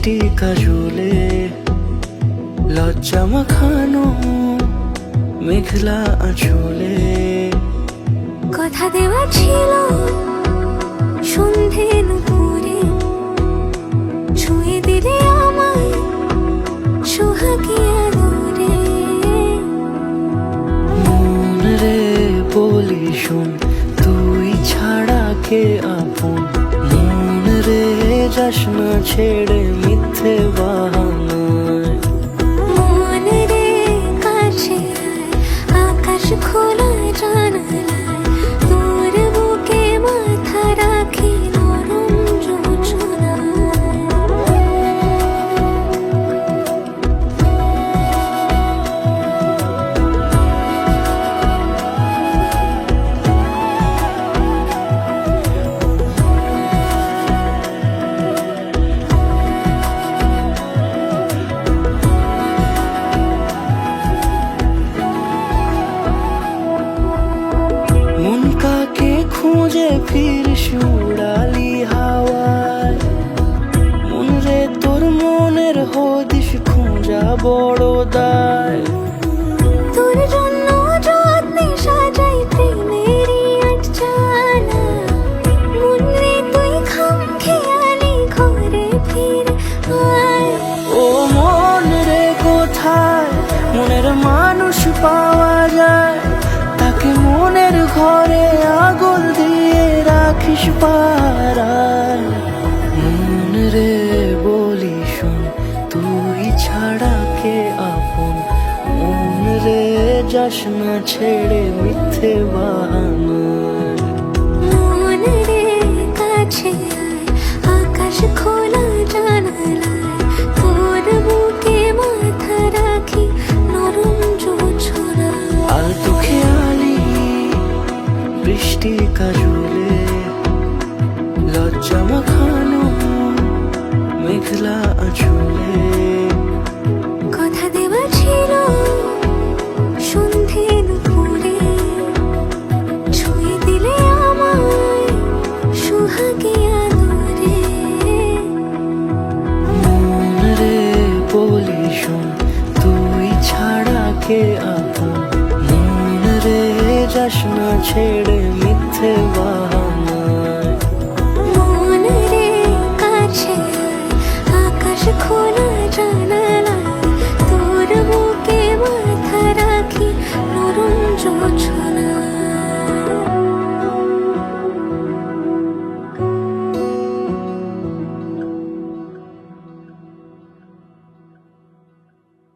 বৃষ্টি কাজলে লজ্জা মাখানো মেঘলা আঁচলে কথা দেওয়া ছিল সন্ধে নুপুরে ছুঁয়ে দিলে আমায় সোহাগী আদরে। মন রে বলি শোন তুই ছাড়া কে আপন, মন রে যাস না ছেড়ে মিথ্যে বাহানায়। মন রে কাছে আয়, আকাশ খোলা জানালায় তোর বুকে মাথা রাখি নরম যোছনায়। মন কাকে খুঁজে ফিরিস উড়ালি হাওয়ায়, মন রে তোর মনের হদিস খোঁজা বড় দায়। তোর জন্য যত্নে সাজাই প্রেমেরই আটচালা, মন রে তুই খামখেয়ালি ঘরে ফিরে আয়। ও মন রে কোথায় মনের মানুষ পাওয়া যায়, তাকে মনের ঘরে আগুন দিয়ে রাখিস পাড়ায়। মন রে বলি শোন তুই ছাড়া কে আপন, মন রে যাস না ছেড়ে মিথ্যে বাহানায়। মন রে কাছে আয়, আকাশ খোলা জানালায় তোর বুকে মাথা রাখি নরম যোছনায়। আলতো খেয়ালি বৃষ্টি কাজলে লজ্জা মাখানো মেঘলা আঁচলে কথা দেওয়া ছিল সন্ধে দুপুরে ছুঁয়ে দিলে আমায় সোহাগী আদরে। মন রে বলি শোন তুই ছাড়া কে আপন, মন রে যাস না ছেড়ে মিথ্যে বাহানায়। মন রে কাছে আয়, আকাশ খোলা জানালায় তোর বুকে মাথা রাখি নরম যোছনায়।